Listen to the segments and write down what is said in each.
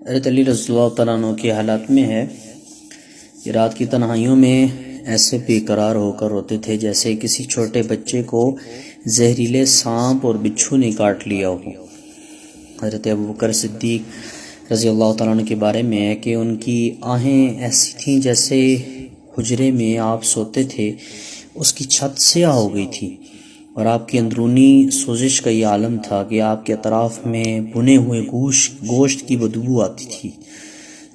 حضرت علی رضی اللہ تعالیٰ عنہ کے حالات میں ہے کہ رات کی تنہائیوں میں ایسے بے قرار ہو کر روتے تھے جیسے کسی چھوٹے بچے کو زہریلے سانپ اور بچھو نے کاٹ لیا ہو۔ حضرت ابوبکر صدیق رضی اللہ تعالیٰ عنہ کے بارے میں ہے کہ ان کی آہیں ایسی تھیں جیسے حجرے میں آپ سوتے تھے اس کی چھت سیاہ ہو گئی تھی، اور آپ کی اندرونی سوزش کا یہ عالم تھا کہ آپ کے اطراف میں بنے ہوئے گوشت کی بدبو آتی تھی،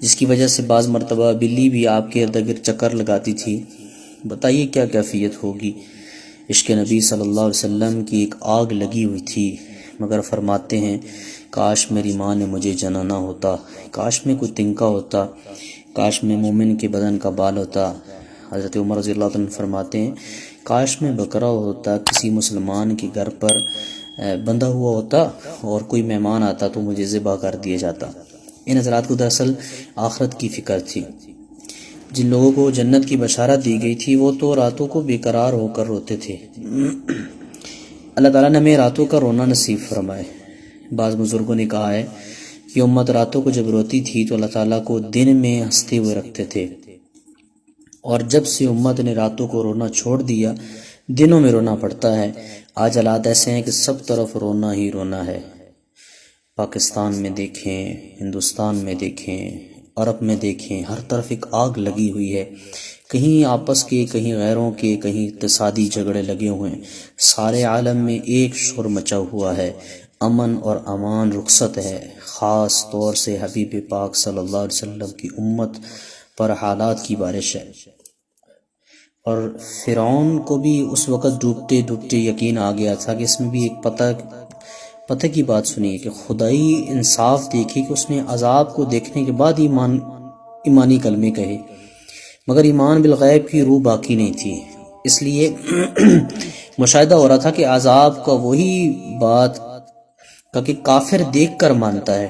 جس کی وجہ سے بعض مرتبہ بلی بھی آپ کے ارد گرد چکر لگاتی تھی۔ بتائیے کیا کیفیت ہوگی۔ عشق نبی صلی اللہ علیہ وسلم کی ایک آگ لگی ہوئی تھی، مگر فرماتے ہیں کاش میری ماں نے مجھے جنانا ہوتا، کاش میں کوئی تنکا ہوتا، کاش میں مومن کے بدن کا بال ہوتا۔ حضرت عمر رضی اللہ عنہ فرماتے ہیں کاش میں بکرا ہوتا، کسی مسلمان کے گھر پر بندھا ہوا ہوتا اور کوئی مہمان آتا تو مجھے ذبح کر دیا جاتا۔ ان حضرات کو دراصل آخرت کی فکر تھی۔ جن لوگوں کو جنت کی بشارت دی گئی تھی وہ تو راتوں کو بے قرار ہو کر روتے تھے۔ اللہ تعالیٰ نے ہمیں راتوں کا رونا نصیب فرمائے۔ بعض بزرگوں نے کہا ہے کہ امت راتوں کو جب روتی تھی تو اللہ تعالیٰ کو دن میں ہنستے ہوئے رکھتے تھے، اور جب سے امت نے راتوں کو رونا چھوڑ دیا دنوں میں رونا پڑتا ہے۔ آج حالات ایسے ہیں کہ سب طرف رونا ہی رونا ہے۔ پاکستان میں دیکھیں، ہندوستان میں دیکھیں، عرب میں دیکھیں، ہر طرف ایک آگ لگی ہوئی ہے، کہیں آپس کے، کہیں غیروں کے، کہیں اقتصادی جھگڑے لگے ہوئے ہیں۔ سارے عالم میں ایک شور مچا ہوا ہے، امن اور امان رخصت ہے۔ خاص طور سے حبیب پاک صلی اللہ علیہ وسلم کی امت پر حالات کی بارش ہے۔ اور فرعون کو بھی اس وقت ڈوبتے ڈوبتے یقین آ گیا تھا کہ اس میں بھی ایک پتہ کی بات سنی ہے کہ خدائی انصاف دیکھی کہ اس نے عذاب کو دیکھنے کے بعد ایمانی کلمے کہے، مگر ایمان بالغیب کی روح باقی نہیں تھی۔ اس لیے مشاہدہ ہو رہا تھا کہ عذاب کا وہی بات کا کہ کافر دیکھ کر مانتا ہے،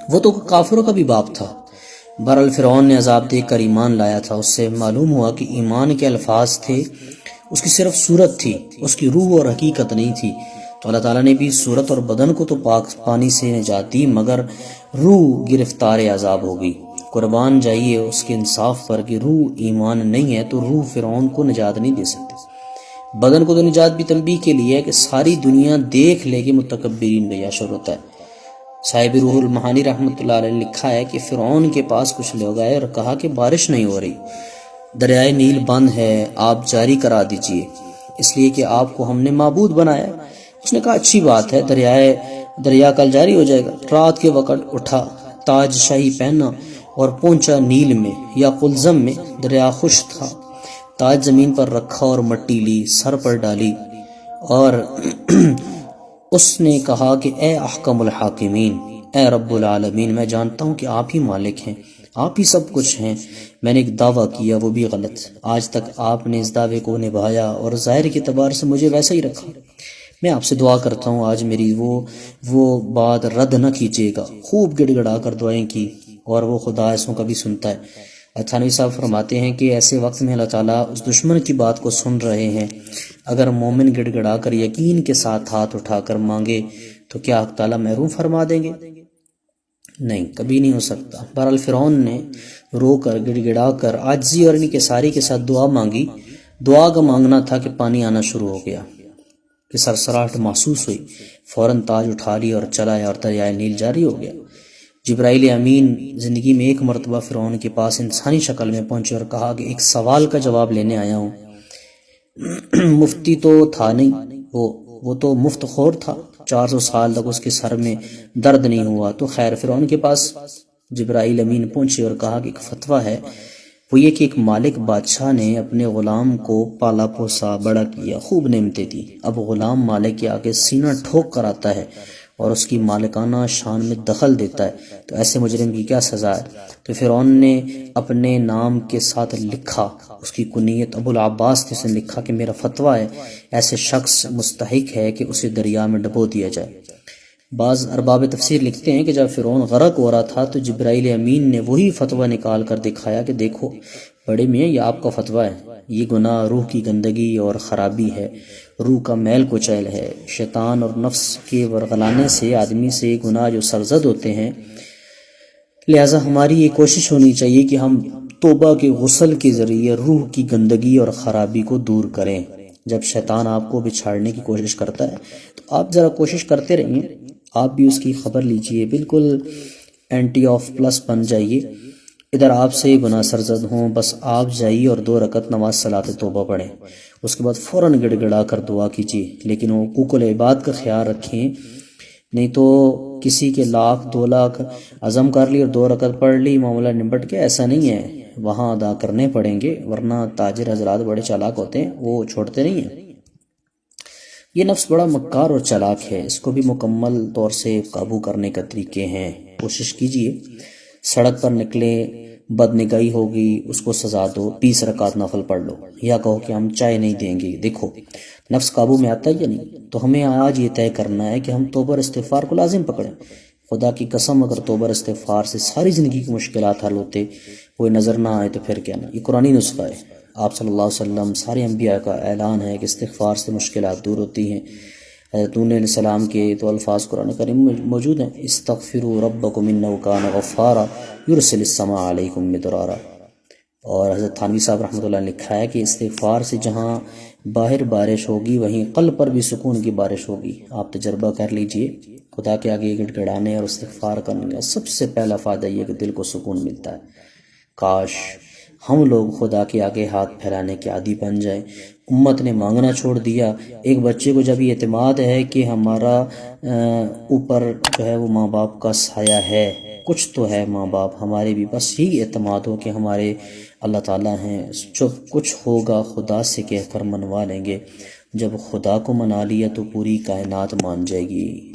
وہ تو کافروں کا بھی باپ تھا۔ بہرحال فرعون نے عذاب دیکھ کر ایمان لایا تھا۔ اس سے معلوم ہوا کہ ایمان کے الفاظ تھے، اس کی صرف صورت تھی، اس کی روح اور حقیقت نہیں تھی۔ تو اللہ تعالیٰ نے بھی صورت اور بدن کو تو پاک پانی سے نجات دی، مگر روح گرفتار عذاب ہو گئی۔ قربان جائیے اس کے انصاف پر کہ روح ایمان نہیں ہے تو روح فرعون کو نجات نہیں دے سکتی۔ بدن کو تو نجات بھی تنبیہ کے لیے ہے کہ ساری دنیا دیکھ لے کہ متکبرین بے یاشر ہوتا ہے۔ صاحب روح المعانی رحمۃ اللہ علیہ نے لکھا ہے کہ فرعون کے پاس کچھ لوگ آئے اور کہا کہ بارش نہیں ہو رہی، دریائے نیل بند ہے، آپ جاری کرا دیجئے، اس لیے کہ آپ کو ہم نے معبود بنایا۔ اس نے کہا اچھی بات ہے، دریا کل جاری ہو جائے گا۔ رات کے وقت اٹھا، تاج شاہی پہنا اور پہنچا نیل میں یا قلزم میں۔ دریا خشک تھا، تاج زمین پر رکھا اور مٹی لی، سر پر ڈالی، اور اس نے کہا کہ اے احکم الحاکمین، اے رب العالمین، میں جانتا ہوں کہ آپ ہی مالک ہیں، آپ ہی سب کچھ ہیں۔ میں نے ایک دعویٰ کیا، وہ بھی غلط، آج تک آپ نے اس دعوے کو نبھایا اور ظاہر کے اعتبار سے مجھے ویسا ہی رکھا۔ میں آپ سے دعا کرتا ہوں آج میری وہ بات رد نہ کیجیے گا۔ خوب گڑ گڑا کر دعائیں کی، اور وہ خدا ایسوں کا بھی سنتا ہے۔ تھانوی صاحب فرماتے ہیں کہ ایسے وقت میں اللہ تعالیٰ اس دشمن کی بات کو سن رہے ہیں۔ اگر مومن گڑ گڑا کر یقین کے ساتھ ہاتھ اٹھا کر مانگے تو کیا حق تعالیٰ محروم فرما دیں گے؟ نہیں، کبھی نہیں ہو سکتا۔ بہرحال فرعون نے رو کر گڑ گڑا کر عاجزی اور انکساری کے ساتھ دعا مانگی۔ دعا کا مانگنا تھا کہ پانی آنا شروع ہو گیا، کہ سرسراہٹ محسوس ہوئی، فوراً تاج اٹھا لیا اور چلایا اور دریائے نیل جاری ہو گیا۔ جبرائیل امین زندگی میں ایک مرتبہ فرعون کے پاس انسانی شکل میں پہنچے اور کہا کہ ایک سوال کا جواب لینے آیا ہوں۔ مفتی تو تھا نہیں، وہ تو مفت خور تھا، 400 سال تک اس کے سر میں درد نہیں ہوا۔ تو خیر، فرعون کے پاس جبرائیل امین پہنچے اور کہا کہ ایک فتویٰ ہے، وہ یہ کہ ایک مالک بادشاہ نے اپنے غلام کو پالا پوسا، بڑا کیا، خوب نعمتیں دی۔ اب غلام مالک کے آگے سینہ ٹھوک کر آتا ہے اور اس کی مالکانہ شان میں دخل دیتا ہے، تو ایسے مجرم کی کیا سزا ہے؟ تو فرعون نے اپنے نام کے ساتھ لکھا، اس کی کنیت ابو العباس تھی، اس نے لکھا کہ میرا فتویٰ ہے، ایسے شخص مستحق ہے کہ اسے دریا میں ڈبو دیا جائے۔ بعض ارباب تفسیر لکھتے ہیں کہ جب فرعون غرق ہو رہا تھا تو جبرائیل امین نے وہی فتویٰ نکال کر دکھایا کہ دیکھو بڑے میاں، یہ آپ کا فتویٰ ہے، یہ گناہ روح کی گندگی اور خرابی ہے، روح کا میل کچیل ہے۔ شیطان اور نفس کے ورغلانے سے آدمی سے گناہ جو سرزد ہوتے ہیں لہٰذا ہماری یہ کوشش ہونی چاہیے کہ ہم توبہ کے غسل کے ذریعے روح کی گندگی اور خرابی کو دور کریں۔ جب شیطان آپ کو بچھاڑنے کی کوشش کرتا ہے تو آپ ذرا کوشش کرتے رہیے، آپ بھی اس کی خبر لیجئے، بالکل اینٹی آف پلس بن جائیے۔ ادھر آپ سے گناہ سرزد ہوں، بس آپ جائیے اور 2 رکعت نماز صلاۃ توبہ پڑھیں، اس کے بعد فوراً گڑ گڑا کر دعا کیجیے، لیکن حقوق العباد کا خیال رکھیں، نہیں تو کسی کے 1,00,000 2,00,000 عزم کر لی اور 2 رکعت پڑھ لی، معاملہ نمٹ کے، ایسا نہیں ہے، وہاں ادا کرنے پڑیں گے، ورنہ تاجر حضرات بڑے چالاک ہوتے ہیں، وہ چھوڑتے نہیں ہیں۔ یہ نفس بڑا مکار اور چالاک ہے، اس کو بھی مکمل طور سے قابو کرنے کا طریقے ہیں، کوشش کیجئے۔ سڑک پر نکلے، بد نگاہی ہوگی، اس کو سزا دو، 20 رکعت نفل پڑھ لو، یا کہو کہ ہم چائے نہیں دیں گے۔ دیکھو نفس قابو میں آتا ہے یا نہیں؟ تو ہمیں آج یہ طے کرنا ہے کہ ہم توبہ اور استغفار کو لازم پکڑیں۔ خدا کی قسم اگر توبہ اور استغفار سے ساری زندگی کی مشکلات حل ہوتے، کوئی نظر نہ آئے، تو پھر کیا نا، یہ قرآنی نسخہ ہے۔ آپ صلی اللہ علیہ وسلم، سارے انبیاء کا اعلان ہے کہ استغفار سے مشکلات دور ہوتی ہیں۔ حضرت نوح علیہ السلام کے تو الفاظ قرآن کریم میں موجود ہیں، استغفروا ربکم انہ کان غفارا یرسل السماء علیکم مدرارا۔ اور حضرت تھانوی صاحب رحمۃ اللہ نے لکھا ہے کہ استغفار سے جہاں باہر بارش ہوگی وہیں قلب پر بھی سکون کی بارش ہوگی۔ آپ تجربہ کر لیجئے، خدا کے آگے گڑ گڑانے اور استغفار کرنے کا سب سے پہلا فائدہ یہ کہ دل کو سکون ملتا ہے۔ کاش ہم لوگ خدا کے آگے ہاتھ پھیلانے کے عادی بن جائیں۔ امت نے مانگنا چھوڑ دیا۔ ایک بچے کو جب یہ اعتماد ہے کہ ہمارا اوپر جو ہے وہ ماں باپ کا سایہ ہے، کچھ تو ہے ماں باپ ہمارے بھی، بس یہی اعتماد ہو کہ ہمارے اللہ تعالیٰ ہیں، جو کچھ ہوگا خدا سے کہہ کر منوا لیں گے۔ جب خدا کو منا لیا تو پوری کائنات مان جائے گی۔